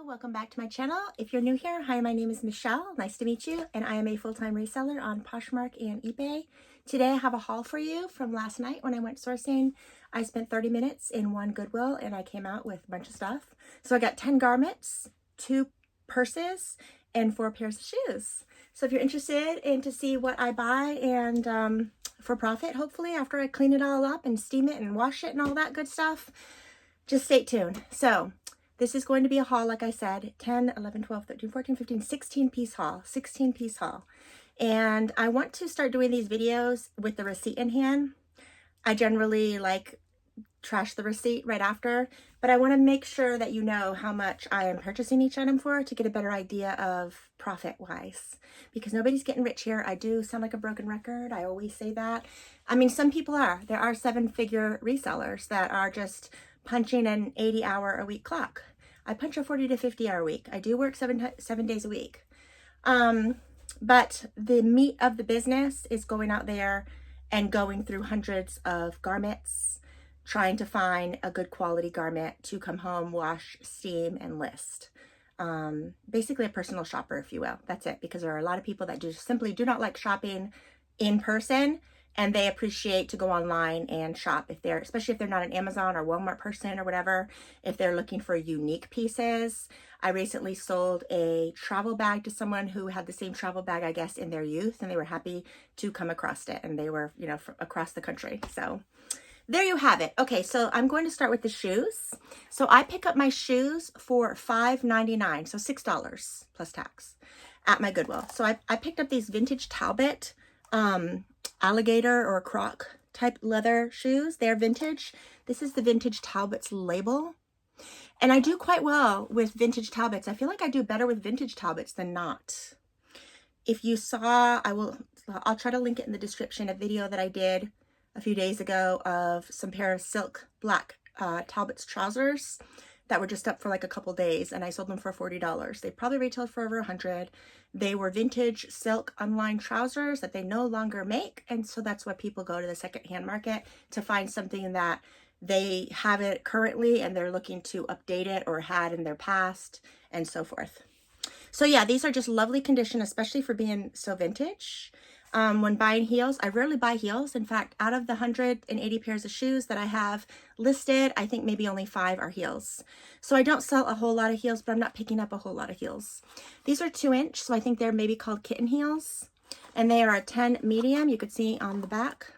welcome back to my channel. If you're new here, hi, my name is Michelle. Nice to meet you, and I am a full-time reseller on Poshmark and eBay. Today I have a haul for you from last night when I went sourcing. I spent 30 minutes in one Goodwill and I came out with a bunch of stuff. So I got 10 garments, 2 purses, and 4 pairs of shoes. So if you're interested in to see what I buy and for profit, hopefully, after I clean it all up and steam it and wash it and all that good stuff, just stay tuned. So this is going to be a haul, like I said, 10, 11, 12, 13, 14, 15, 16 piece haul, 16 piece haul. And I want to start doing these videos with the receipt in hand. I generally like trash the receipt right after, but I want to make sure that you know how much I am purchasing each item for to get a better idea of profit wise, because nobody's getting rich here. I do sound like a broken record. I always say that. I mean, some people are. There are 7-figure resellers that are just punching an 80-hour-a-week clock. I punch a 40 to 50-hour week. I do work 7 days a week. But the meat of the business is going out there and going through hundreds of garments, trying to find a good quality garment to come home, wash, steam, and list. Basically a personal shopper, if you will. That's it, because there are a lot of people that just simply do not like shopping in person, and they appreciate to go online and shop, if they're, especially if they're not an Amazon or Walmart person or whatever, if they're looking for unique pieces. I recently sold a travel bag to someone who had the same travel bag, I guess, in their youth, and they were happy to come across it, and they were, you know, across the country. So there you have it. Okay, so I'm going to start with the shoes. So I pick up my shoes for $5.99, so $6 plus tax at my Goodwill. So I picked up these vintage Talbot alligator or croc type leather shoes. They're vintage. This is the vintage Talbot's label. And I do quite well with vintage Talbots. I feel like I do better with vintage Talbots than not. If you saw, I'll try to link it in the description, a video that I did a few days ago of some pair of silk black Talbot's trousers that were just up for like a couple days, and I sold them for $40. They probably retailed for over $100. They were vintage silk unlined trousers that they no longer make, and so that's why people go to the secondhand market to find something that they have it currently and they're looking to update it or had in their past and so forth. So yeah, these are just lovely condition, especially for being so vintage. When buying heels, I rarely buy heels. In fact, out of the 180 pairs of shoes that I have listed, I think maybe only 5 are heels. So I don't sell a whole lot of heels, but I'm not picking up a whole lot of heels. These are 2-inch, so I think they're maybe called kitten heels. And they are a 10 medium, you could see on the back.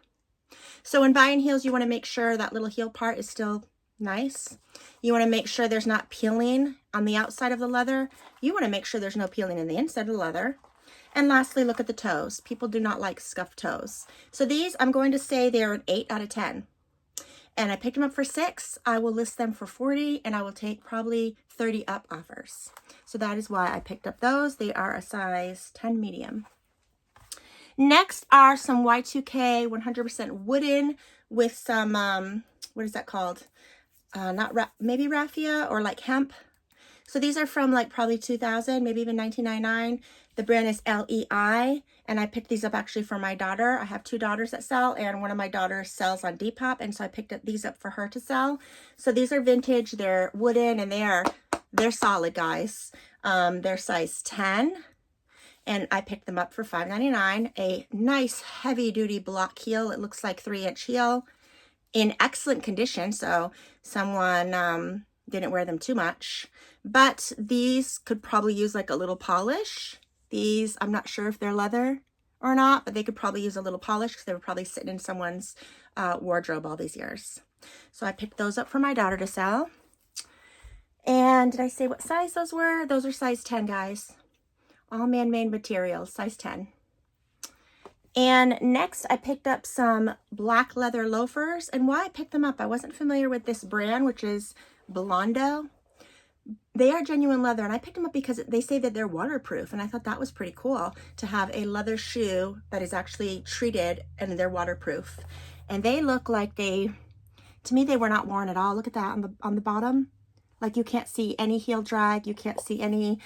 So when buying heels, you want to make sure that little heel part is still nice. You want to make sure there's not peeling on the outside of the leather. You want to make sure there's no peeling in the inside of the leather. And lastly, look at the toes. People do not like scuffed toes. So these, I'm going to say they're an 8 out of 10. And I picked them up for $6. I will list them for $40, and I will take probably 30 up offers. So that is why I picked up those. They are a size 10 medium. Next are some Y2k 100% wooden with some, what is that called? Maybe raffia or like hemp. So these are from like probably 2000, maybe even 1999. The brand is LEI, and I picked these up actually for my daughter. I have 2 daughters that sell, and one of my daughters sells on Depop, and so I picked up these up for her to sell. So these are vintage, they're wooden, and they're solid, guys. They're size 10, and I picked them up for $5.99. A nice heavy-duty block heel. It looks like 3-inch heel in excellent condition, so someone didn't wear them too much. But these could probably use like a little polish. These, I'm not sure if they're leather or not, but they could probably use a little polish because they were probably sitting in someone's wardrobe all these years. So I picked those up for my daughter to sell. And did I say what size those were? Those are size 10, guys. All man-made materials, size 10. And next, I picked up some black leather loafers. And why I picked them up, I wasn't familiar with this brand, which is Blondo. They are genuine leather, and I picked them up because they say that they're waterproof, and I thought that was pretty cool to have a leather shoe that is actually treated and they're waterproof. And they look like to me, they were not worn at all. Look at that on the bottom. Like you can't see any heel drag, you can't see any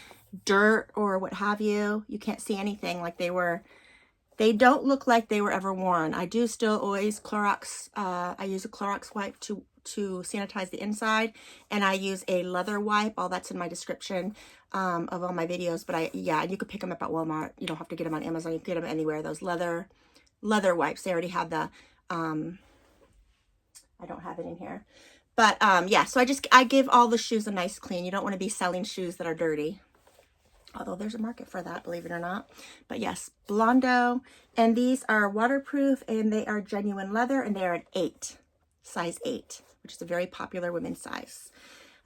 dirt or what have you. You can't see anything. Like they don't look like they were ever worn. I do still always Clorox, I use a Clorox wipe to to sanitize the inside, and I use a leather wipe. All that's in my description of all my videos. But yeah, you could pick them up at Walmart. You don't have to get them on Amazon. You can get them anywhere. Those leather wipes. They already have the I don't have it in here. But yeah, so I give all the shoes a nice clean. You don't want to be selling shoes that are dirty. Although there's a market for that, believe it or not. But yes, Blondo. And these are waterproof, and they are genuine leather, and they are an 8, size 8, which is a very popular women's size.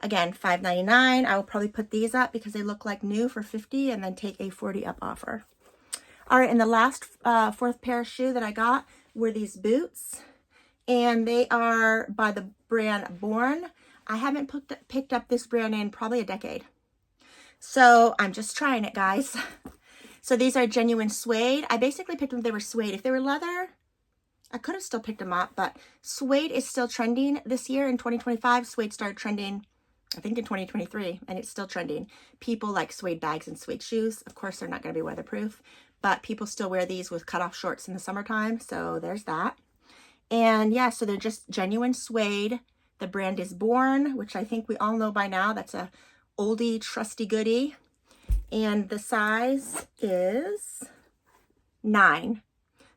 Again, $5.99. I will probably put these up because they look like new for $50, and then take a 40 up offer. All right, and the last fourth pair of shoe that I got were these boots, and they are by the brand Born. I haven't picked up this brand in probably a decade. So I'm just trying it, guys. So these are genuine suede. I basically picked them if they were suede. If they were leather, I could have still picked them up, but suede is still trending this year in 2025. Suede started trending, I think, in 2023, and it's still trending. People like suede bags and suede shoes. Of course, they're not going to be weatherproof, but people still wear these with cutoff shorts in the summertime. So there's that. And yeah, so they're just genuine suede. The brand is Born, which I think we all know by now. That's a oldie trusty goodie, and the size is 9.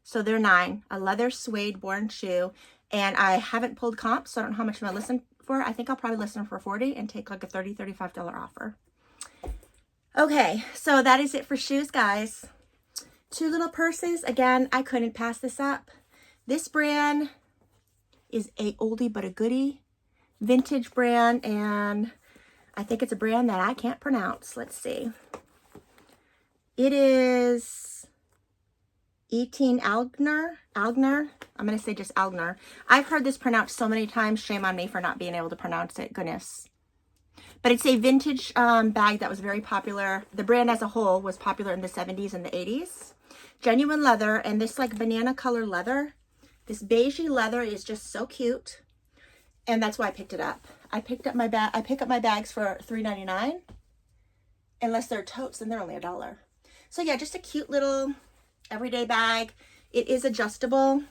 So they're 9, a leather suede Born shoe. And I haven't pulled comps, so I don't know how much I'm gonna listen for. I think I'll probably listen for 40 and take like a $35 offer. Okay, so that is it for shoes, guys. 2 little purses. Again, I couldn't pass this up. This brand is a oldie but a goodie, vintage brand, and I think it's a brand that I can't pronounce. Let's see. It is 18 Algner. I'm going to say just Algner. I've heard this pronounced so many times. Shame on me for not being able to pronounce it. Goodness. But it's a vintage bag that was very popular. The brand as a whole was popular in the 70s and the 80s. Genuine leather, and this like banana color leather. This beigey leather is just so cute. And that's why I picked it up. I pick up my bags for $3.99. Unless they're totes, then they're only $1. So yeah, just a cute little everyday bag. It is adjustable.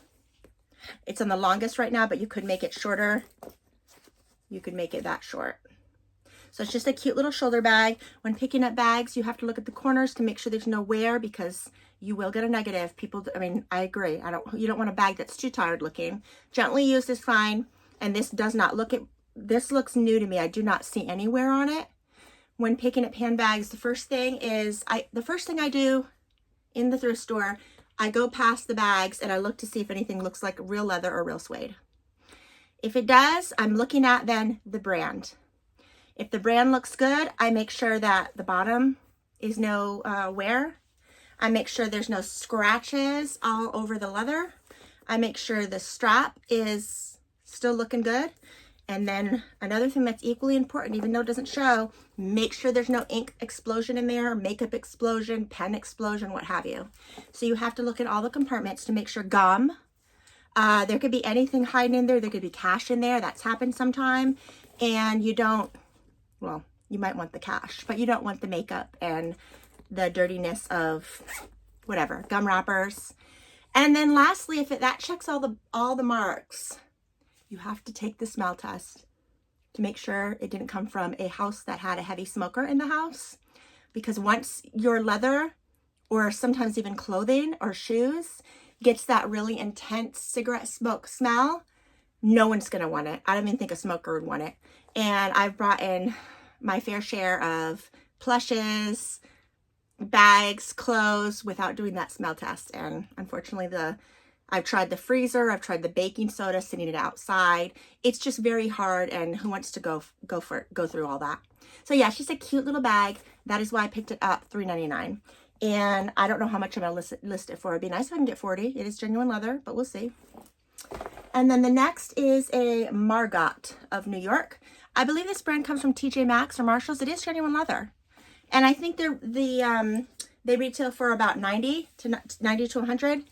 It's on the longest right now, but you could make it shorter. You could make it that short. So it's just a cute little shoulder bag. When picking up bags, you have to look at the corners to make sure there's no wear, because you will get a negative. People, I mean, I agree. You don't want a bag that's too tired looking. Gently used is fine. And this does not look, this looks new to me. I do not see any wear on it. When picking up handbags, the first thing I do in the thrift store, I go past the bags and I look to see if anything looks like real leather or real suede. If it does, I'm looking at then the brand. If the brand looks good, I make sure that the bottom is no wear. I make sure there's no scratches all over the leather. I make sure the strap is still looking good. And then another thing that's equally important, even though it doesn't show, make sure there's no ink explosion in there, makeup explosion, pen explosion, what have you. So you have to look at all the compartments to make sure gum. There could be anything hiding in there. There could be cash in there. That's happened sometime. And you don't, well, you might want the cash, but you don't want the makeup and the dirtiness of whatever, gum wrappers. And then lastly, if that checks all the marks, you have to take the smell test to make sure it didn't come from a house that had a heavy smoker in the house. Because once your leather, or sometimes even clothing or shoes, gets that really intense cigarette smoke smell, no one's going to want it. I don't even think a smoker would want it. And I've brought in my fair share of plushes, bags, clothes without doing that smell test. And unfortunately, I've tried the freezer, I've tried the baking soda, sitting it outside. It's just very hard, and who wants to go through all that? So yeah, it's just a cute little bag. That is why I picked it up, $3.99. And I don't know how much I'm gonna list it for. It'd be nice if I can get 40. It is genuine leather, but we'll see. And then the next is a Margot of New York. I believe this brand comes from TJ Maxx or Marshalls. It is genuine leather. And I think they retail for about 90 to 100.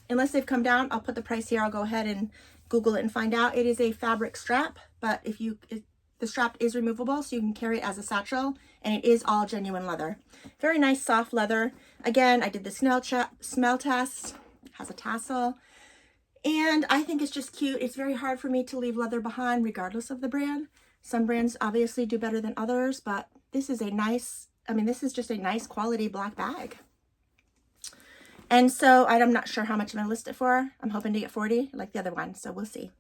Unless they've come down, I'll put the price here. I'll go ahead and Google it and find out. It is a fabric strap, but the strap is removable, so you can carry it as a satchel, and it is all genuine leather. Very nice, soft leather. Again, I did the smell test. It has a tassel. And I think it's just cute. It's very hard for me to leave leather behind regardless of the brand. Some brands obviously do better than others, but this is a nice, I mean, this is just a nice quality black bag. And so I'm not sure how much I'm going to list it for. I'm hoping to get 40 like the other one, so we'll see.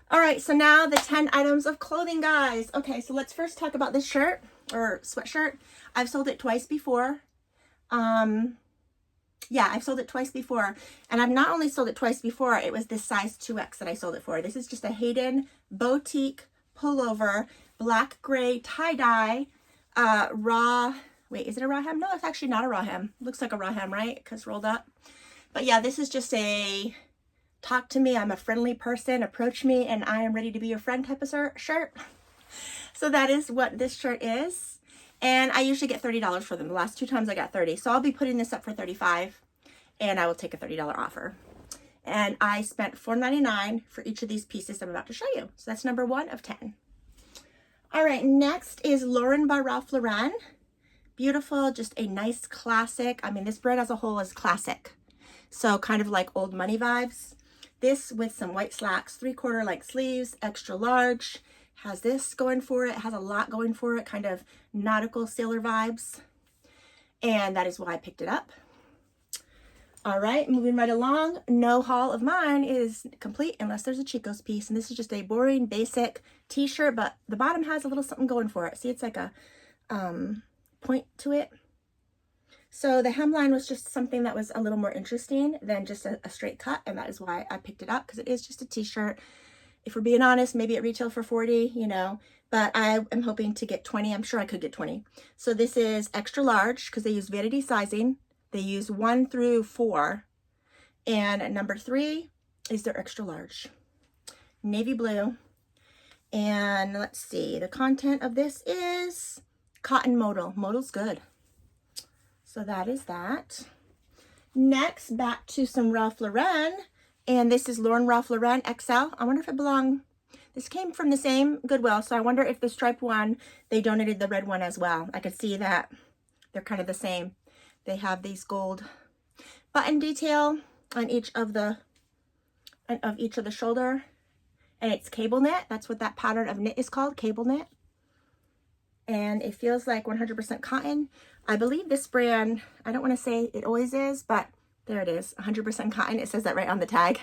All right, so now the 10 items of clothing, guys. Okay, so let's first talk about this shirt or sweatshirt. I've sold it twice before. Yeah, I've sold it twice before. And I've not only sold it twice before, it was this size 2X that I sold it for. This is just a Hayden boutique pullover, black gray tie-dye, raw, wait, is it a raw hem? No, it's actually not a raw hem. Looks like a raw hem, right? Because rolled up. But yeah, this is just a talk to me, I'm a friendly person, approach me, and I am ready to be your friend type of shirt. So that is what this shirt is. And I usually get $30 for them. The last 2 times I got 30. So I'll be putting this up for $35, and I will take a $30 offer. And I spent $4.99 for each of these pieces I'm about to show you. So that's number 1 of 10. All right, next is Lauren by Ralph Lauren. Beautiful, just a nice classic. I mean, this brand as a whole is classic. So kind of like old money vibes. This with some white slacks, 3/4 length sleeves, extra large. Has this going for it, has a lot going for it, kind of nautical sailor vibes. And that is why I picked it up. All right, moving right along. No haul of mine is complete unless there's a Chico's piece. And this is just a boring, basic t-shirt, but the bottom has a little something going for it. See, it's like a point to it. So the hemline was just something that was a little more interesting than just a straight cut. And that is why I picked it up, because it is just a t-shirt. If we're being honest, maybe it retail for 40, you know, but I am hoping to get 20. I'm sure I could get 20. So this is extra large because they use vanity sizing. They use 1 through 4. And number 3 is their extra large. Navy blue. And let's see, the content of this is cotton modal. Modal's good. So that is that. Next, back to some Ralph Lauren. And this is Lauren Ralph Lauren XL. I wonder if it belonged, this came from the same Goodwill. So I wonder if the striped one, they donated the red one as well. I could see that they're kind of the same. They have these gold button detail on each of the shoulder. And it's cable knit. That's what that pattern of knit is called, cable knit. And it feels like 100% cotton. I believe this brand, I don't want to say it always is, but there it is, 100% cotton. It says that right on the tag.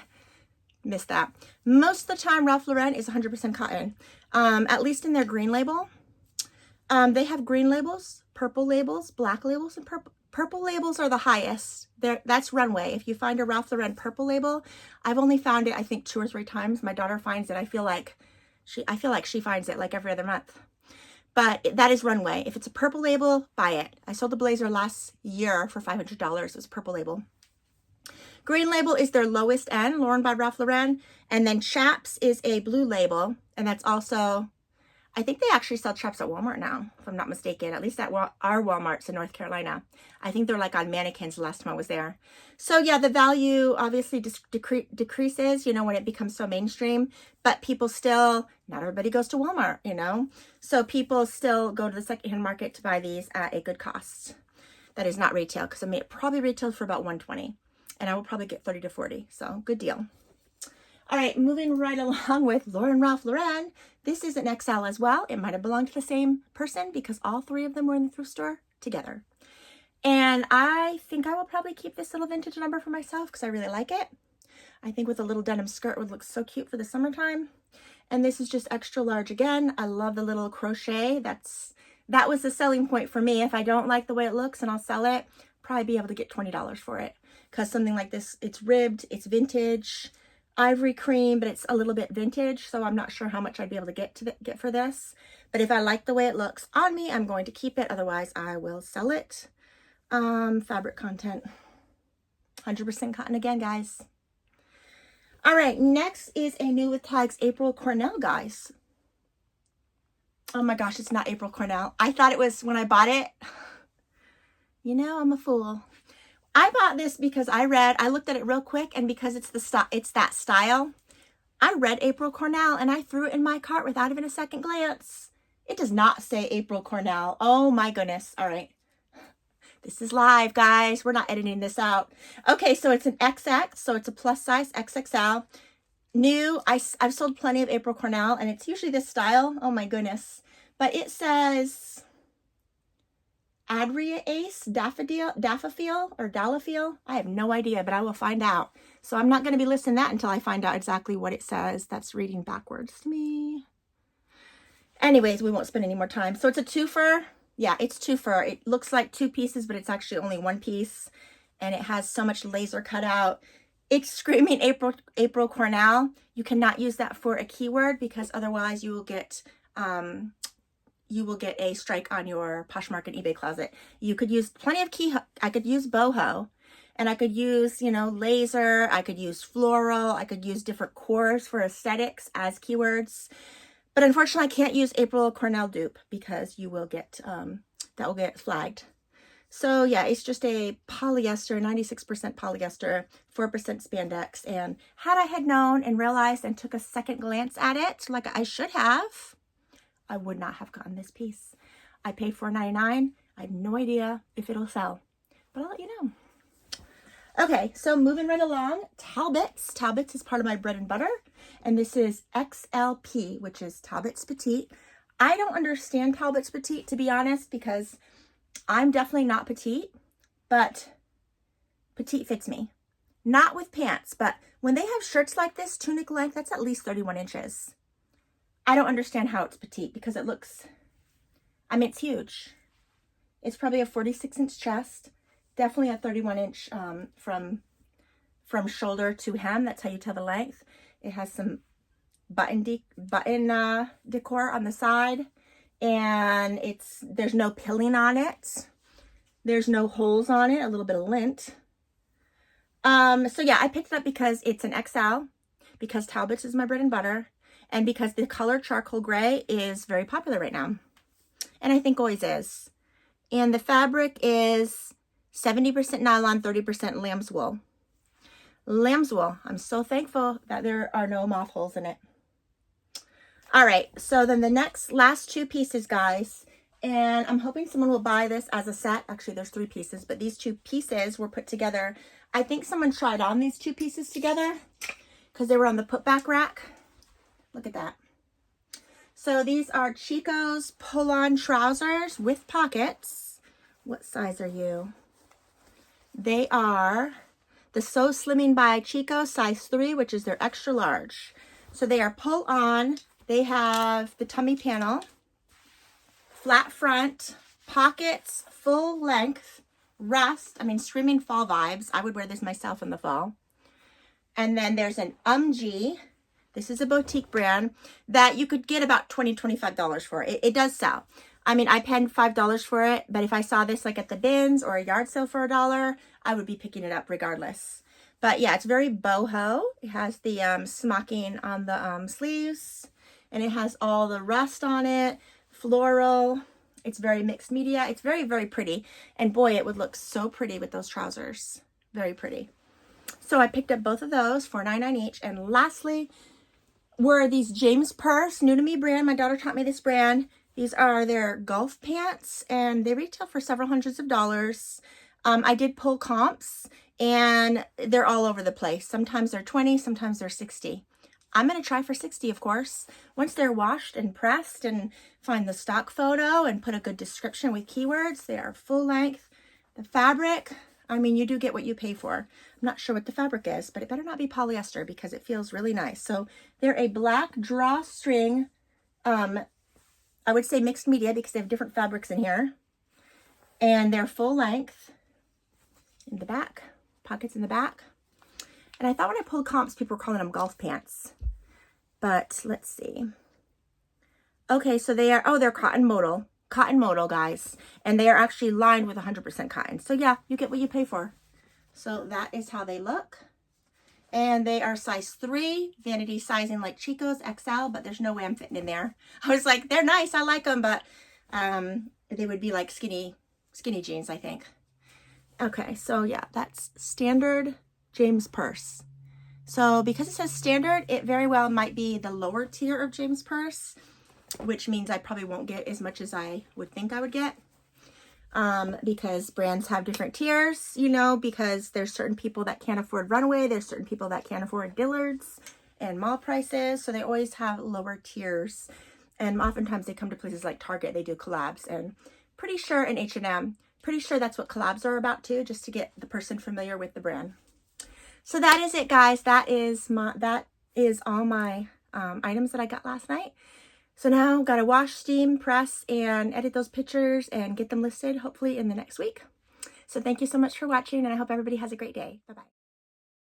Missed that. Most of the time, Ralph Lauren is 100% cotton, at least in their green label. They have green labels, purple labels, black labels, and purple labels are the highest. That's runway. If you find a Ralph Lauren purple label, I've only found it, I think, 2 or 3 times. My daughter finds it. I feel like she finds it like every other month. But that is runway. If it's a purple label, buy it. I sold the blazer last year for $500. It was a purple label. Green label is their lowest end, Lauren by Ralph Lauren. And then Chaps is a blue label. And that's also, I think they actually sell Chaps at Walmart now, if I'm not mistaken. At least at our Walmarts in North Carolina. I think they're like on mannequins the last time I was there. So yeah, the value obviously decreases, you know, when it becomes so mainstream. But people still, not everybody goes to Walmart, you know. So people still go to the secondhand market to buy these at a good cost. That is not retail, because I mean, it probably retailed for about $120. And I will probably get 30 to 40. So good deal. All right, moving right along with Lauren Ralph Lauren. This is an XL as well. It might have belonged to the same person because all 3 of them were in the thrift store together. And I think I will probably keep this little vintage number for myself because I really like it. I think with a little denim skirt would look so cute for the summertime. And this is just extra large again. I love the little crochet. That was the selling point for me. If I don't like the way it looks and I'll sell it, probably be able to get $20 for it. Because something like this, it's ribbed, it's vintage, ivory cream, but it's a little bit vintage. So I'm not sure how much I'd be able to get for this. But if I like the way it looks on me, I'm going to keep it. Otherwise, I will sell it. Fabric content, 100% cotton again, guys. All right, next is a new with tags April Cornell, guys. Oh my gosh, it's not April Cornell. I thought it was when I bought it. You know, I'm a fool. I bought this because I looked at it real quick, and because it's that style, I read April Cornell and I threw it in my cart without even a second glance. It does not say April Cornell. Oh my goodness. All right. This is live, guys. We're not editing this out. Okay, so it's an XX, so it's a plus size XXL. New, I've sold plenty of April Cornell, and it's usually this style. Oh my goodness. But it says Adria Ace, Daffodil, or Dallafeel. I have no idea, but I will find out. So I'm not going to be listing that until I find out exactly what it says. That's reading backwards to me. Anyways, we won't spend any more time. So it's a twofer. Yeah, it's twofer. It looks like two pieces, but it's actually only one piece. And it has so much laser cut out. It's screaming April Cornell. You cannot use that for a keyword because otherwise you will get a strike on your Poshmark and eBay closet. You could use plenty of I could use boho, and I could use, you know, laser. I could use floral. I could use different cores for aesthetics as keywords. But unfortunately, I can't use April Cornell dupe because you will get, that will get flagged. So yeah, it's just a polyester, 96% polyester, 4% spandex. And had I had known and realized and took a second glance at it, like I should have, I would not have gotten this piece. I paid $4.99. I have no idea if it'll sell, but I'll let you know. Okay, so moving right along, Talbots. Talbots is part of my bread and butter, and this is XLP, which is Talbots Petite. I don't understand Talbots Petite, to be honest, because I'm definitely not petite, but petite fits me. Not with pants, but when they have shirts like this, tunic length, that's at least 31 inches. I don't understand how it's petite because it looks, I mean, it's huge. It's probably a 46-inch chest, definitely a 31-inch from shoulder to hem. That's how you tell the length. It has some button decor on the side. And there's no pilling on it. There's no holes on it, a little bit of lint. So yeah, I picked it up because it's an XL, because Talbots is my bread and butter, and because the color charcoal gray is very popular right now. And I think always is. And the fabric is 70% nylon, 30% lamb's wool. Lamb's wool. I'm so thankful that there are no moth holes in it. All right, so then the last two pieces, guys, and I'm hoping someone will buy this as a set. Actually, there's 3 pieces, but these 2 pieces were put together. I think someone tried on these 2 pieces together because they were on the put-back rack. Look at that. So these are Chico's pull-on trousers with pockets. What size are you? They are the So Slimming by Chico, size 3, which is their extra large. So they are pull-on. They have the tummy panel, flat front, pockets, full length, rust. I mean, screaming fall vibes. I would wear this myself in the fall. And then there's an G. This is a boutique brand that you could get about $20, $25 for. It does sell. I mean, I paid $5 for it, but if I saw this like at the bins or a yard sale for $1, I would be picking it up regardless. But yeah, it's very boho. It has the smocking on the sleeves. And it has all the rust on it, floral. It's very mixed media. It's very, very pretty. And boy, it would look so pretty with those trousers. Very pretty. So I picked up both of those for $9.99 each. And lastly were these M.Cruz, new to me brand. My daughter taught me this brand. These are their golf pants, and they retail for several hundreds of dollars. I did pull comps, and they're all over the place. Sometimes they're 20, sometimes they're 60. I'm going to try for 60, of course. Once they're washed and pressed and find the stock photo and put a good description with keywords, they are full length. The fabric, I mean, you do get what you pay for. I'm not sure what the fabric is, but it better not be polyester because it feels really nice. So they're a black drawstring, I would say mixed media because they have different fabrics in here. And they're full length in the back, pockets in the back. And I thought when I pulled comps, people were calling them golf pants. But let's see. Okay, so they are, oh, they're cotton modal, guys. And they are actually lined with 100% cotton. So yeah, you get what you pay for. So that is how they look. And they are size 3, vanity sizing like Chico's, XL, but there's no way I'm fitting in there. I was like, they're nice, I like them, but they would be like skinny jeans, I think. Okay, so yeah, that's standard M.Cruz. So because it says standard, it very well might be the lower tier of M.Cruz, which means I probably won't get as much as I would think I would get. because brands have different tiers, you know, because there's certain people that can't afford Runaway, there's certain people that can't afford Dillard's and mall prices, so they always have lower tiers. And oftentimes they come to places like Target, they do collabs, and pretty sure in H&M, pretty sure that's what collabs are about too, just to get the person familiar with the brand. So that is it, guys. That is all my items that I got last night. So now got to wash, steam, press, and edit those pictures and get them listed hopefully in the next week. So thank you so much for watching, and I hope everybody has a great day. Bye-bye.